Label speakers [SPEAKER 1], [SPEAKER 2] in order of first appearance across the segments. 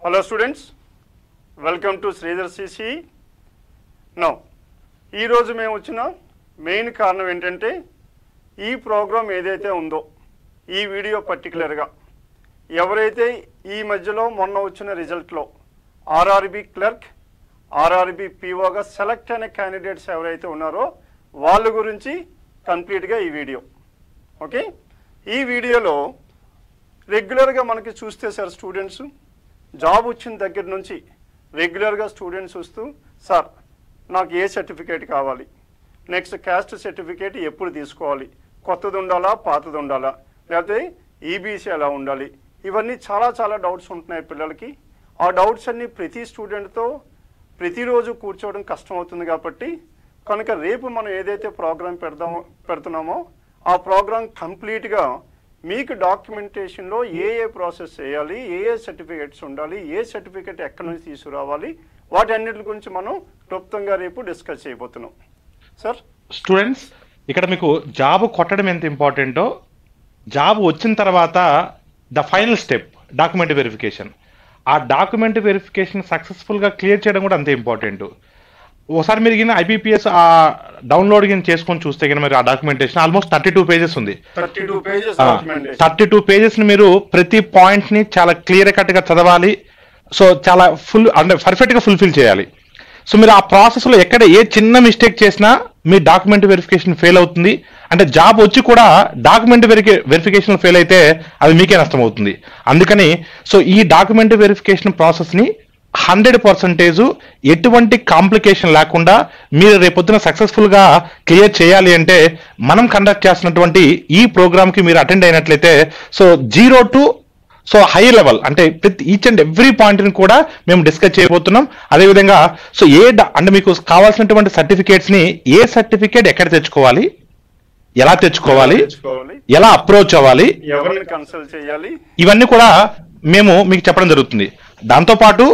[SPEAKER 1] Hello students, welcome to Sridhar CC. Now, ఈ రోజు మేము వచ్చిన మెయిన్ కారణం ఏంటంటే ఈ ప్రోగ్రామ్ ఏదైతే ఉందో ఈ వీడియో పర్టికులర్గా ఎవరైతే ఈ మధ్యలో మొన్న వచ్చిన రిజల్ట్లో ఆర్ఆర్బి క్లర్క్ ఆర్ఆర్బి పిఓగా సెలెక్ట్ అయిన క్యాండిడేట్స్ ఎవరైతే ఉన్నారో వాళ్ళ గురించి కంప్లీట్గా ఈ వీడియో. ఓకే, ఈ వీడియోలో రెగ్యులర్గా మనకి చూస్తే సార్ స్టూడెంట్స్ జాబ్ వచ్చిన దగ్గర నుంచి రెగ్యులర్గా స్టూడెంట్స్ వస్తూ సార్ నాకు ఏ సర్టిఫికేట్ కావాలి, నెక్స్ట్ క్యాస్ట్ సర్టిఫికేట్ ఎప్పుడు తీసుకోవాలి, కొత్తది ఉండాలా పాతది ఉండాలా, లేకపోతే ఈబీసీ ఎలా ఉండాలి, ఇవన్నీ చాలా డౌట్స్ ఉంటున్నాయి పిల్లలకి. ఆ డౌట్స్ అన్నీ ప్రతి స్టూడెంట్తో ప్రతిరోజు కూర్చోవడం కష్టం అవుతుంది కాబట్టి కనుక రేపు మనం ఏదైతే ప్రోగ్రామ్ పెడుతున్నామో ఆ ప్రోగ్రామ్ కంప్లీట్గా మీకు డాక్యుమెంటేషన్లో ఏ ప్రాసెస్ చేయాలి, ఏ సర్టిఫికేట్స్ ఉండాలి, ఏ సర్టిఫికేట్ ఎక్కడి నుంచి తీసుకురావాలి, వాటి అన్నిటి గురించి మనం క్లుప్తంగా రేపు డిస్కస్ చేయబోతున్నాం. సార్
[SPEAKER 2] స్టూడెంట్స్, ఇక్కడ మీకు జాబ్ కొట్టడం ఎంత ఇంపార్టెంటో జాబ్ వచ్చిన తర్వాత the final step document verification, ఆ డాక్యుమెంట్ వెరిఫికేషన్ సక్సెస్ఫుల్గా క్లియర్ చేయడం కూడా అంతే ఇంపార్టెంట్. ఒకసారి మీరు కింద ఐబీపీఎస్ ఆ డౌన్లోడ్ కింద చేసుకొని చూస్తే కనుక మీరు ఆ డాక్యుమెంటేషన్ ఆల్మోస్ట్ 32 పేజెస్ ఉంది. 32 పేజెస్ని మీరు ప్రతి పాయింట్ని చాలా క్లియర్ కట్గా చదవాలి. సో చాలా ఫుల్ అంటే పర్ఫెక్ట్గా ఫుల్ఫిల్ చేయాలి. సో మీరు ఆ ప్రాసెస్లో ఎక్కడ ఏ చిన్న మిస్టేక్ చేసినా మీ డాక్యుమెంట్ వెరిఫికేషన్ ఫెయిల్ అవుతుంది. అంటే జాబ్ వచ్చి కూడా డాక్యుమెంట్ వెరిఫికేషన్ ఫెయిల్ అయితే అది మీకే నష్టం అవుతుంది. అందుకని సో ఈ డాక్యుమెంట్ వెరిఫికేషన్ ప్రాసెస్ని 100% ఎటువంటి కాంప్లికేషన్ లేకుండా మీరు రేపొద్దున సక్సెస్ఫుల్గా క్లియర్ చేయాలి అంటే మనం కండక్ట్ చేస్తున్నటువంటి ఈ ప్రోగ్రామ్కి మీరు అటెండ్ అయినట్లయితే so 0 to so high level అంటే ప్రతి ఈచ్ అండ్ ఎవ్రీ పాయింట్ని కూడా మేము డిస్కస్ చేయబోతున్నాం. అదేవిధంగా సో అంటే మీకు కావాల్సినటువంటి సర్టిఫికేట్స్ని ఏ సర్టిఫికేట్ ఎక్కడ తెచ్చుకోవాలి, ఎలా తెచ్చుకోవాలి, ఎలా అప్రోచ్ అవ్వాలి,
[SPEAKER 1] ఎవరిని కన్సల్ట్ చేయాలి,
[SPEAKER 2] ఇవన్నీ కూడా మేము మీకు చెప్పడం జరుగుతుంది. దాంతోపాటు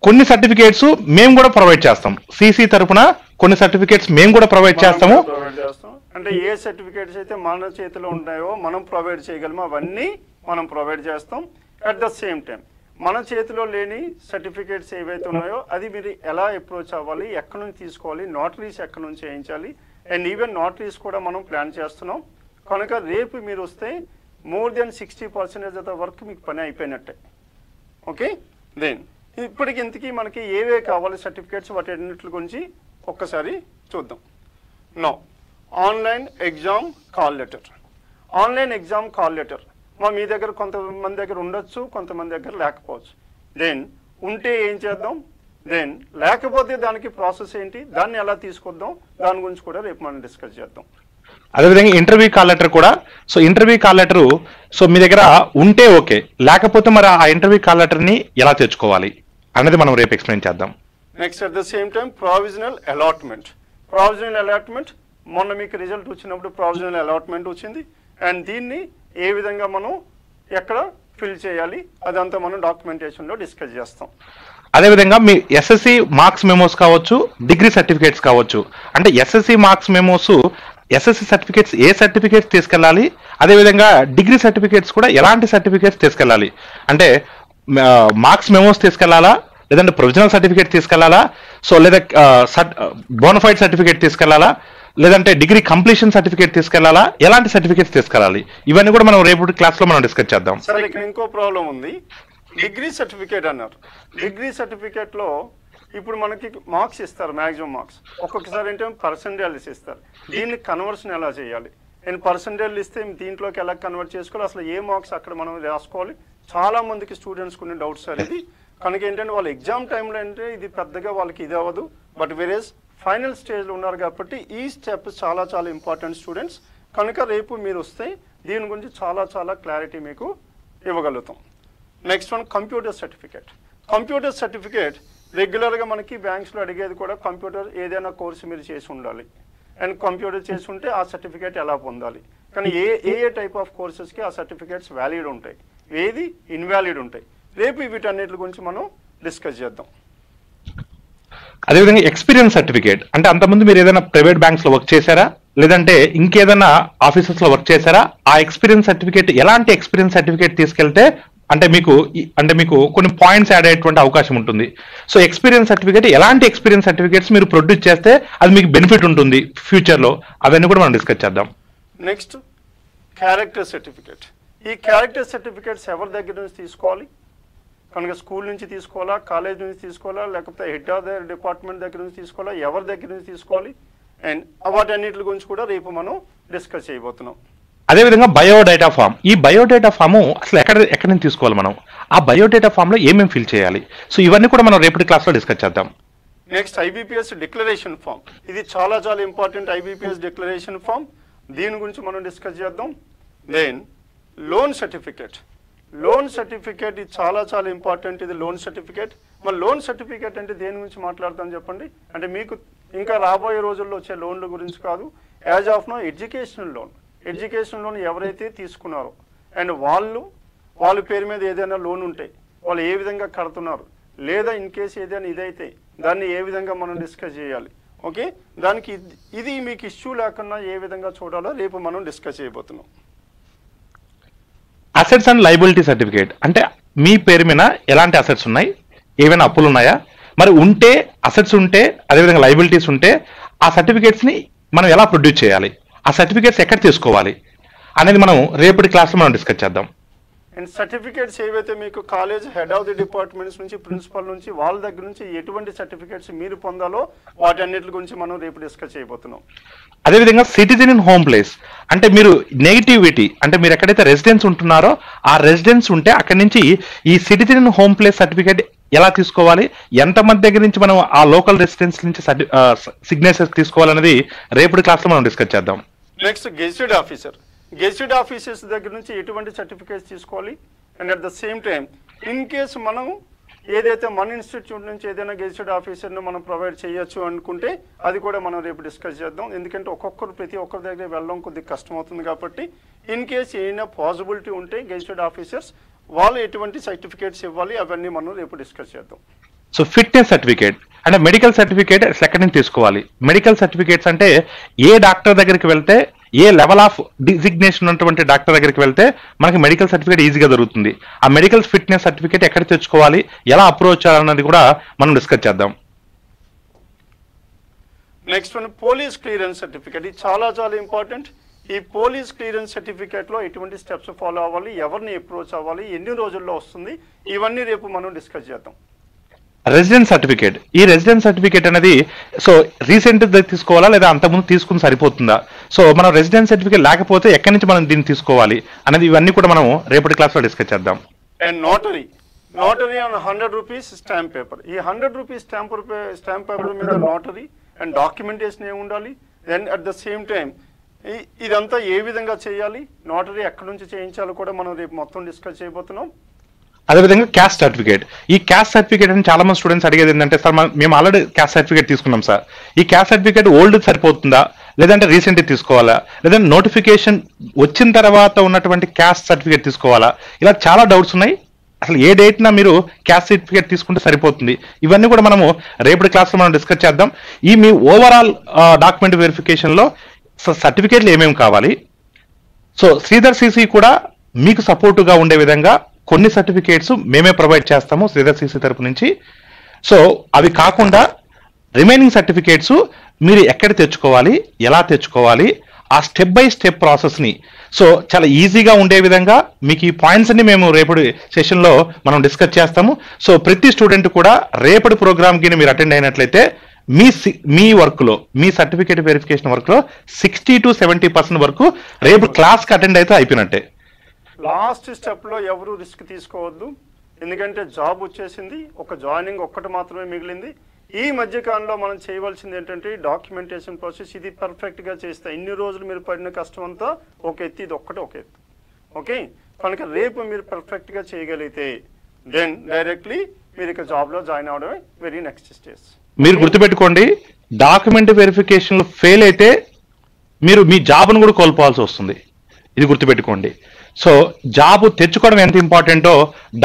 [SPEAKER 2] కొన్ని సర్టిఫికేట్స్ మేము కూడా ప్రొవైడ్ చేస్తాం. సిసి తరఫున కొన్ని సర్టిఫికేట్స్ మేము కూడా ప్రొవైడ్ చేస్తాము.
[SPEAKER 1] అంటే ఏ సర్టిఫికేట్స్ అయితే మన చేతిలో ఉంటాయో మనం ప్రొవైడ్ చేయగలమో అవన్నీ మనం ప్రొవైడ్ చేస్తాం. అట్ ద సేమ్ టైం మన చేతిలో లేని సర్టిఫికేట్స్ ఏవైతే ఉన్నాయో అది మీరు ఎలా అప్రోచ్ అవ్వాలి, ఎక్కడి నుంచి తీసుకోవాలి, నోటరీస్ ఎక్కడి నుంచి చేయించాలి, అండ్ ఈవెన్ నోటరీస్ కూడా మనం ప్లాన్ చేస్తున్నాం. కనుక రేపు మీరు వస్తే more than 60% of the work మీకు పని అయిపోయినట్టే. ఓకే, దెన్ ఇప్పటికి ఇంతకీ మనకి ఏవే కావాలి సర్టిఫికేట్స్, వాటి అన్నిటి గురించి ఒక్కసారి చూద్దాం. No online exam call letter. Online exam call letter మీ దగ్గర కొంతమంది దగ్గర ఉండొచ్చు, కొంతమంది దగ్గర లేకపోవచ్చు. దెన్ ఉంటే ఏం చేద్దాం, దెన్ లేకపోతే దానికి ప్రాసెస్ ఏంటి, దాన్ని ఎలా తీసుకొద్దాం, దాని గురించి కూడా రేపు మనం డిస్కస్ చేద్దాం.
[SPEAKER 2] అదేవిధంగా ఇంటర్వ్యూ కాల్ లెటర్ కూడా. So interview call letter so మీ దగ్గర ఉంటే ఓకే, లేకపోతే మరి ఆ ఇంటర్వ్యూ కాల్ లెటర్ని ఎలా తెచ్చుకోవాలి అనేది మనం రేపు ఎక్స్ప్లెయిన్ చేద్దాం.
[SPEAKER 1] Next at the same time provisional allotment. Provisional allotment మొన్న మీకు రిజల్ట్ వచ్చినప్పుడు ప్రావిజనల్ అలాట్మెంట్ వచ్చింది, అండ్ దీన్ని ఏ విధంగా మనం ఎక్కడ ఫిల్ చేయాలి అదంతా మనం డాక్యుమెంటేషన్లో డిస్కస్ చేస్తాం.
[SPEAKER 2] అదేవిధంగా మీ ఎస్ఎస్సి మార్క్స్ మెమోస్ కావచ్చు, డిగ్రీ సర్టిఫికేట్స్ కావచ్చు. అంటే SSC marks memos, SSC certificates ఏ సర్టిఫికేట్స్ తీసుకెళ్ళాలి, అదేవిధంగా డిగ్రీ సర్టిఫికేట్స్ కూడా ఎలాంటి సర్టిఫికేట్స్ తీసుకెళ్ళాలి. అంటే మార్క్స్ మెమోస్ తీసుకెళ్లాలా, లేదంటే ప్రొవిజనల్ సర్టిఫికేట్ తీసుకెళ్లాలా, సో లేదా బోనఫైడ్ సర్టిఫికేట్ తీసుకెళ్లాలా, లేదంటే డిగ్రీ కంప్లీషన్ సర్టిఫికేట్ తీసుకెళ్లాలా, ఎలాంటి సర్టిఫికేట్స్ తీసుకెళ్ళాలి, ఇవన్నీ కూడా మనం రేపు క్లాస్లో మనం డిస్కస్ చేద్దాం.
[SPEAKER 1] సార్ ఇక్కడ ఇంకో ప్రాబ్లం ఉంది. డిగ్రీ సర్టిఫికేట్ అన్నారు. డిగ్రీ సర్టిఫికేట్లో ఇప్పుడు మనకి మార్క్స్ ఇస్తారు, మ్యాక్సిమం మార్క్స్. ఒక్కొక్కసారి ఏంటంటే పర్సంటేజ్ ఇస్తారు. దీన్ని కన్వర్షన్ ఎలా చేయాలి, నేను పర్సంటేజ్ ఇస్తే దీంట్లోకి ఎలా కన్వర్ట్ చేసుకోవాలి, అసలు ఏ మార్క్స్ అక్కడ మనం రాసుకోవాలి, చాలా మందికి స్టూడెంట్స్ కొన్ని డౌట్స్ సార్ ఇది. కనుక ఏంటంటే వాళ్ళు ఎగ్జామ్ టైంలో అంటే ఇది పెద్దగా వాళ్ళకి ఇది అవ్వదు, బట్ వేరేస్ ఫైనల్ స్టేజ్లో ఉన్నారు కాబట్టి ఈ స్టెప్ చాలా ఇంపార్టెంట్ స్టూడెంట్స్. కనుక రేపు మీరు వస్తే దీని గురించి చాలా క్లారిటీ మీకు ఇవ్వగలుగుతాం. Next one computer certificate. Computer certificate రెగ్యులర్గా మనకి బ్యాంక్స్లో అడిగేది కూడా కంప్యూటర్ ఏదైనా కోర్సు మీరు చేసి ఉండాలి, అండ్ కంప్యూటర్ చేసి ఉంటే ఆ సర్టిఫికేట్ ఎలా పొందాలి. కానీ ఏ టైప్ ఆఫ్ కోర్సెస్కి ఆ సర్టిఫికేట్స్ వ్యాలిడ్ ఉంటాయి, ఏది ఇన్వాలిడ్ ఉంటాయి. రేపు వీటన్నిటి గురించి మనం డిస్కస్ చేద్దాం.
[SPEAKER 2] అదేవిధంగా ఎక్స్పీరియన్స్ సర్టిఫికేట్ అంటే అంతకుముందు మీరు ఏదైనా ప్రైవేట్ బ్యాంక్స్లో వర్క్ చేశారా, లేదంటే ఇంకేదైనా ఆఫీసెస్లో వర్క్ చేశారా, ఆ ఎక్స్పీరియన్స్ సర్టిఫికేట్ ఎలాంటి ఎక్స్పీరియన్స్ సర్టిఫికేట్ తీసుకెళ్తే అంటే మీకు కొన్ని పాయింట్స్ యాడ్ అయ్యేటువంటి అవకాశం ఉంటుంది. సో ఎక్స్పీరియన్స్ సర్టిఫికేట్, ఎలాంటి ఎక్స్పీరియన్స్ సర్టిఫికేట్స్ మీరు ప్రొడ్యూస్ చేస్తే అది మీకు బెనిఫిట్ ఉంటుంది ఫ్యూచర్లో, అవన్నీ కూడా మనం డిస్కస్ చేద్దాం.
[SPEAKER 1] Next character certificate. ఈ క్యారెక్టర్ సర్టిఫికేట్స్ ఎవరి దగ్గర నుంచి తీసుకోవాలి? కనుక స్కూల్ నుంచి తీసుకోవాలా, కాలేజ్ నుంచి తీసుకోవాలా, లేకపోతే హెడ్ ఆఫ్ ద డిపార్ట్మెంట్ దగ్గర నుంచి తీసుకోవాలా, ఎవరి దగ్గర నుంచి తీసుకోవాలి, అండ్ వాటన్నిటి గురించి కూడా రేపు మనం డిస్కస్ చేయబోతున్నాం.
[SPEAKER 2] అదేవిధంగా బయోడేటా ఫామ్. ఈ బయోడేటా ఫాము అసలు ఎక్కడి నుంచి తీసుకోవాలి, మనం ఆ బయోడేటా ఫామ్లో ఏమేమి ఫిల్ చేయాలి, సో ఇవన్నీ కూడా మనం రేపటి క్లాస్లో డిస్కస్ చేద్దాం.
[SPEAKER 1] Next IBPS declaration form. ఇది చాలా చాలా ఇంపార్టెంట్ ఐబీపీఎస్ డిక్లరేషన్ ఫామ్. దీని గురించి మనం డిస్కస్ చేద్దాం. Then loan certificate. Loan certificate ఇది చాలా చాలా ఇంపార్టెంట్. ఇది లోన్ సర్టిఫికేట్. మరి లోన్ సర్టిఫికేట్ అంటే దేని గురించి మాట్లాడతాం చెప్పండి? అంటే మీకు ఇంకా రాబోయే రోజుల్లో వచ్చే లోన్ల గురించి కాదు. As of now educational loan. Education loan ఎవరైతే తీసుకున్నారో అండ్ వాళ్ళ పేరు మీద ఏదైనా లోన్ ఉంటే వాళ్ళు ఏ విధంగా కడుతున్నారు, లేదా ఇన్ కేసు ఏదైనా ఇదైతే దాన్ని ఏ విధంగా మనం డిస్కస్ చేయాలి. ఓకే, దానికి ఇది మీకు ఇష్యూ లేకుండా ఏ విధంగా చూడాలో రేపు మనం డిస్కస్ చేయబోతున్నాం.
[SPEAKER 2] అసెట్స్ అండ్ లయబిలిటీ సర్టిఫికేట్ అంటే మీ పేరు మీద ఎలాంటి అసెట్స్ ఉన్నాయి, ఏమైనా అప్పులు ఉన్నాయా, మరి ఉంటే అసెట్స్ ఉంటే అదేవిధంగా లయబిలిటీస్ ఉంటే ఆ సర్టిఫికేట్స్ని మనం ఎలా ప్రొడ్యూస్ చేయాలి, ఆ సర్టిఫికేట్స్ ఎక్కడ తీసుకోవాలి అనేది మనం రేపటి క్లాస్లో మనం డిస్కస్ చేద్దాం.
[SPEAKER 1] అండ్ సర్టిఫికేట్స్ ఏవైతే మీకు college head of the departments నుంచి, ప్రిన్సిపల్ నుంచి, వాళ్ళ దగ్గర నుంచి ఎటువంటి సర్టిఫికేట్స్ మీరు పొందాలో వాటన్నిటి గురించి మనం రేపు డిస్కస్ చేయబోతున్నాం.
[SPEAKER 2] అదేవిధంగా సిటిజన్ ఇన్ హోమ్ ప్లేస్ అంటే మీరు నెగిటివిటీ అంటే మీరు ఎక్కడైతే రెసిడెన్స్ ఉంటున్నారో ఆ రెసిడెన్స్ ఉంటే అక్కడి నుంచి ఈ citizen in home place certificate ఎలా తీసుకోవాలి, ఎంతమంది దగ్గర నుంచి మనం ఆ లోకల్ రెసిడెన్స్ నుంచి సిగ్నేచర్స్ తీసుకోవాలనేది రేపటి క్లాస్లో మనం డిస్కస్ చేద్దాం.
[SPEAKER 1] Next gazetted officer. Gazetted officers దగ్గర నుంచి ఎటువంటి సర్టిఫికేట్స్ తీసుకోవాలి, and at the same time in case మనం ఏదైతే మన ఇన్స్టిట్యూట్ నుంచి ఏదైనా గెజిటెడ్ ఆఫీసర్ను మనం ప్రొవైడ్ చేయొచ్చు అనుకుంటే అది కూడా మనం రేపు డిస్కస్ చేద్దాం. ఎందుకంటే ప్రతి ఒక్కరి దగ్గర వెళ్ళడం కొద్దిగా కష్టం అవుతుంది కాబట్టి ఇన్ కేసు ఏమైనా పాసిబిలిటీ ఉంటే గెజిటెడ్ ఆఫీసర్స్ వాళ్ళు ఎటువంటి సర్టిఫికేట్స్ ఇవ్వాలి అవన్నీ మనం రేపు డిస్కస్ చేద్దాం.
[SPEAKER 2] సో ఫిట్నెస్ సర్టిఫికేట్ అంటే మెడికల్ సర్టిఫికేట్ ఎక్కడి నుంచి తీసుకోవాలి. మెడికల్ సర్టిఫికేట్స్ అంటే ఏ డాక్టర్ దగ్గరికి వెళ్తే, ఏ లెవెల్ ఆఫ్ డిజిగ్నేషన్ ఉన్నటువంటి డాక్టర్ దగ్గరికి వెళ్తే మనకి మెడికల్ సర్టిఫికేట్ ఈజీగా దొరుకుతుంది. ఆ మెడికల్ ఫిట్నెస్ సర్టిఫికేట్ ఎక్కడ తెచ్చుకోవాలి, ఎలా అప్రోచ్ చేయాలన్నది కూడా మనం డిస్కస్ చేద్దాం.
[SPEAKER 1] Next one police clearance certificate. ఇది చాలా చాలా ఇంపార్టెంట్. ఈ పోలీస్ క్లియరెన్స్ సర్టిఫికేట్లో ఎటువంటి స్టెప్స్ ఫాలో అవ్వాలి, ఎవరిని అప్రోచ్ అవ్వాలి, ఎన్ని రోజుల్లో వస్తుంది, ఇవన్నీ రేపు మనం డిస్కస్ చేద్దాం.
[SPEAKER 2] Residence certificate. ఈ రెసిడెన్స్ సర్టిఫికేట్ అనేది సో రీసెంట్ తీసుకోవాలా లేదా అంతకుముందు తీసుకుని సరిపోతుందా, సో మనం రెసిడెన్స్ సర్టిఫికేట్ లేకపోతే ఎక్కడి నుంచి మనం దీన్ని తీసుకోవాలి అనేది ఇవన్నీ కూడా మనం రేపటి క్లాస్లో డిస్కస్ చేద్దాం.
[SPEAKER 1] And notary on 100 rupees stamp paper. ఈ 100 రూపీస్ స్టాంప్ పేపర్ మీద నోటరీ అండ్ డాక్యుమెంటేషన్ ఏమి ఉండాలి, then at the same time ఇదంతా ఏ విధంగా చేయాలి, నోటరీ ఎక్కడి నుంచి చేయించాలో కూడా మనం రేపు మొత్తం డిస్కస్ చేయబోతున్నాం.
[SPEAKER 2] అదేవిధంగా క్యాస్ట్ సర్టిఫికేట్. ఈ క్యాస్ట్ సర్టిఫికేట్ అని చాలా మంది స్టూడెంట్స్ అడిగేది ఏంటంటే, సార్ మేము ఆల్రెడీ క్యాస్ట్ సర్టిఫికేట్ తీసుకున్నాం సార్, ఈ క్యాస్ట్ సర్టిఫికేట్ ఓల్డ్ సరిపోతుందా లేదంటే రీసెంట్ తీసుకోవాలా, లేదంటే నోటిఫికేషన్ వచ్చిన తర్వాత ఉన్నటువంటి క్యాస్ట్ సర్టిఫికేట్ తీసుకోవాలా, ఇలా చాలా డౌట్స్ ఉన్నాయి. అసలు ఏ డేట్న మీరు క్యాస్ట్ సర్టిఫికేట్ తీసుకుంటే సరిపోతుంది, ఇవన్నీ కూడా మనము రేపటి క్లాస్లో మనం డిస్కస్ చేద్దాం. ఈ మీ ఓవరాల్ డాక్యుమెంట్ వెరిఫికేషన్లో సర్టిఫికేట్లు ఏమేమి కావాలి, సో శ్రీధర్ సిసి కూడా మీకు సపోర్టుగా ఉండే విధంగా కొన్ని సర్టిఫికేట్స్ మేమే ప్రొవైడ్ చేస్తాము శ్రీధర్ సిసి తరపు నుంచి. సో అవి కాకుండా రిమైనింగ్ సర్టిఫికేట్స్ మీరు ఎక్కడ తెచ్చుకోవాలి, ఎలా తెచ్చుకోవాలి, ఆ స్టెప్ బై స్టెప్ ప్రాసెస్ని సో చాలా ఈజీగా ఉండే విధంగా మీకు ఈ పాయింట్స్ అన్ని మేము రేపటి సెషన్లో మనం డిస్కస్ చేస్తాము. సో ప్రతి స్టూడెంట్ కూడా రేపటి ప్రోగ్రామ్కి మీరు అటెండ్ అయినట్లయితే మీ వర్క్లో, మీ సర్టిఫికేట్ వెరిఫికేషన్ వర్క్లో 60 to 70% వరకు రేపు క్లాస్కి అటెండ్ అయితే అయిపోయినట్టే.
[SPEAKER 1] లాస్ట్ స్టెప్లో ఎవరు రిస్క్ తీసుకోవద్దు, ఎందుకంటే జాబ్ వచ్చేసింది, ఒక జాయినింగ్ ఒక్కటి మాత్రమే మిగిలింది. ఈ మధ్యకాలంలో మనం చేయవలసింది ఏంటంటే డాక్యుమెంటేషన్ ప్రాసెస్. ఇది పర్ఫెక్ట్గా చేస్తే ఇన్ని రోజులు మీరు పడిన కష్టం అంతా ఒక ఎత్తి, ఇది ఒక్కటి ఒక ఎత్తు. ఓకే, కనుక రేపు మీరు పర్ఫెక్ట్గా చేయగలిగితే దెన్ డైరెక్ట్లీ మీరు ఇక జాబ్లో జాయిన్ అవడమే వెరీ నెక్స్ట్ స్టేజ్.
[SPEAKER 2] మీరు గుర్తుపెట్టుకోండి, డాక్యుమెంట్ వెరిఫికేషన్లో ఫెయిల్ అయితే మీరు మీ జాబ్ను కూడా కోల్పోవాల్సి వస్తుంది, ఇది గుర్తుపెట్టుకోండి. సో జాబ్ తెచ్చుకోవడం ఎంత ఇంపార్టెంటో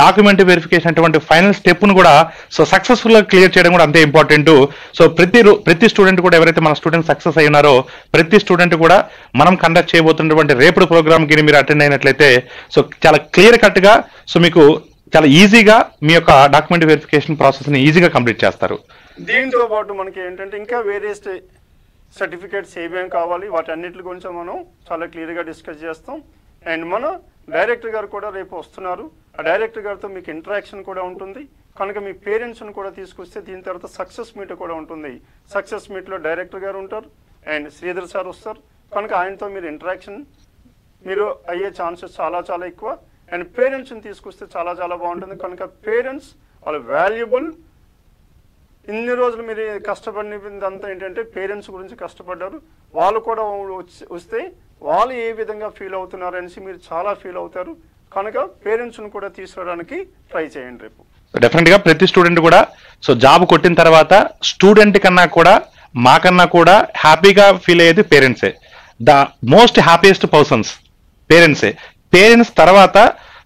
[SPEAKER 2] డాక్యుమెంట్ వెరిఫికేషన్ అటువంటి ఫైనల్ స్టెప్ను కూడా సో సక్సెస్ఫుల్గా క్లియర్ చేయడం కూడా అంతే ఇంపార్టెంట్. సో ప్రతి స్టూడెంట్ కూడా ఎవరైతే మన స్టూడెంట్ సక్సెస్ అయినారో ప్రతి స్టూడెంట్ కూడా మనం కండక్ట్ చేయబోతున్నటువంటి రేపటి ప్రోగ్రామ్కి మీరు అటెండ్ అయినట్లయితే సో చాలా క్లియర్ కట్గా సో మీకు చాలా ఈజీగా మీ యొక్క డాక్యుమెంట్ వెరిఫికేషన్ ప్రాసెస్ని ఈజీగా కంప్లీట్ చేస్తారు.
[SPEAKER 1] దీంతో పాటు మనకి ఏంటంటే ఇంకా వేరే సర్టిఫికేట్స్ ఏమేమి కావాలి వాటన్నిటి గురించి మనం చాలా క్లియర్గా డిస్కస్ చేస్తాం. అండ్ మన డైరెక్టర్ గారు కూడా రేపు వస్తున్నారు. ఆ డైరెక్టర్ గారితో మీకు ఇంటరాక్షన్ కూడా ఉంటుంది కనుక మీ పేరెంట్స్ని కూడా తీసుకొస్తే దీని తర్వాత సక్సెస్ మీట్ కూడా ఉంటుంది. సక్సెస్ మీట్లో డైరెక్టర్ గారు ఉంటారు అండ్ శ్రీధర్ సార్ వస్తారు కనుక ఆయనతో మీరు ఇంటరాక్షన్ మీరు అయ్యే ఛాన్సెస్ చాలా చాలా ఎక్కువ. అండ్ పేరెంట్స్ని తీసుకొస్తే చాలా చాలా బాగుంటుంది కనుక పేరెంట్స్ వాళ్ళు వాల్యుబుల్. ఇన్ని రోజులు మీరు కష్టపడినంతా ఏంటంటే పేరెంట్స్ గురించి కష్టపడ్డారు. వాళ్ళు కూడా వస్తే వాళ్ళు ఏ విధంగా ఫీల్ అవుతున్నారు అనేసి మీరు చాలా ఫీల్ అవుతారు కనుక పేరెంట్స్ని కూడా తీసుకురావడానికి ట్రై చేయండి రేపు.
[SPEAKER 2] డెఫినెట్గా ప్రతి స్టూడెంట్ కూడా సో జాబ్ కొట్టిన తర్వాత స్టూడెంట్ కన్నా కూడా మాకన్నా కూడా హ్యాపీగా ఫీల్ అయ్యేది పేరెంట్సే. ద మోస్ట్ హ్యాపీయెస్ట్ పర్సన్స్ పేరెంట్సే. పేరెంట్స్ తర్వాత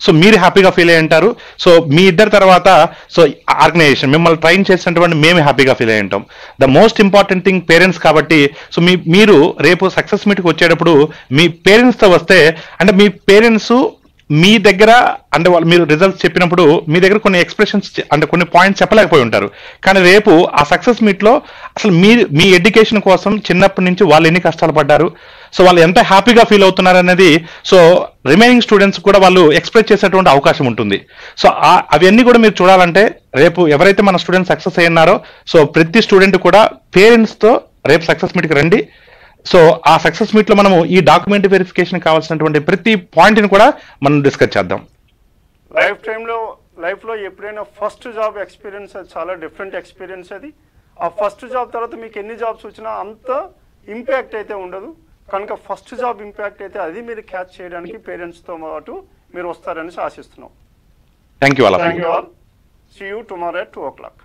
[SPEAKER 2] సో మీరు హ్యాపీగా ఫీల్ అయ్యి ఉంటారు. సో మీ ఇద్దరు తర్వాత సో ఆర్గనైజేషన్ మిమ్మల్ని ట్రైన్ చేసినటువంటి మేము హ్యాపీగా ఫీల్ అయ్యి ఉంటాం. The most important thing parents కాబట్టి సో మీరు రేపు సక్సెస్ మీట్కి వచ్చేటప్పుడు మీ పేరెంట్స్తో వస్తే అంటే మీ పేరెంట్స్ మీ దగ్గర అంటే వాళ్ళు మీరు రిజల్ట్స్ చెప్పినప్పుడు మీ దగ్గర కొన్ని ఎక్స్ప్రెషన్స్ అంటే కొన్ని పాయింట్స్ చెప్పలేకపోయి ఉంటారు. కానీ రేపు ఆ సక్సెస్ మీట్లో అసలు మీ ఎడ్యుకేషన్ కోసం చిన్నప్పటి నుంచి వాళ్ళు ఎన్ని కష్టాలు పడ్డారు సో వాళ్ళు ఎంత హ్యాపీగా ఫీల్ అవుతున్నారు అనేది సో రిమైనింగ్ స్టూడెంట్స్ కూడా వాళ్ళు ఎక్స్ప్రెస్ చేసేటువంటి అవకాశం ఉంటుంది. సో అవన్నీ కూడా మీరు చూడాలంటే రేపు ఎవరైతే మన స్టూడెంట్ సక్సెస్ అయ్యారో సో ప్రతి స్టూడెంట్ కూడా పేరెంట్స్తో రేపు సక్సెస్ మీట్కి రండి. సో ఆ సక్సెస్ మీట్లో మనము ఈ డాక్యుమెంట్ వెరిఫికేషన్ కావాల్సినటువంటి ప్రతి పాయింట్ని కూడా మనం డిస్కస్ చేద్దాం.
[SPEAKER 1] లైఫ్లో ఎప్పుడైనా ఫస్ట్ జాబ్ ఎక్స్పీరియన్స్ అది చాలా డిఫరెంట్ ఎక్స్పీరియన్స్. అది ఆ ఫస్ట్ జాబ్ తర్వాత మీకు ఎన్ని జాబ్స్ వచ్చినా అంత ఇంపాక్ట్ అయితే ఉండదు కనుక ఫస్ట్ జాబ్ ఇంపాక్ట్ అయితే అది మీరు క్యాచ్ చేయడానికి పేరెంట్స్తో పాటు మీరు వస్తారని ఆశిస్తున్నాం.
[SPEAKER 2] Thank you all.
[SPEAKER 1] See you tomorrow at 2 o'clock.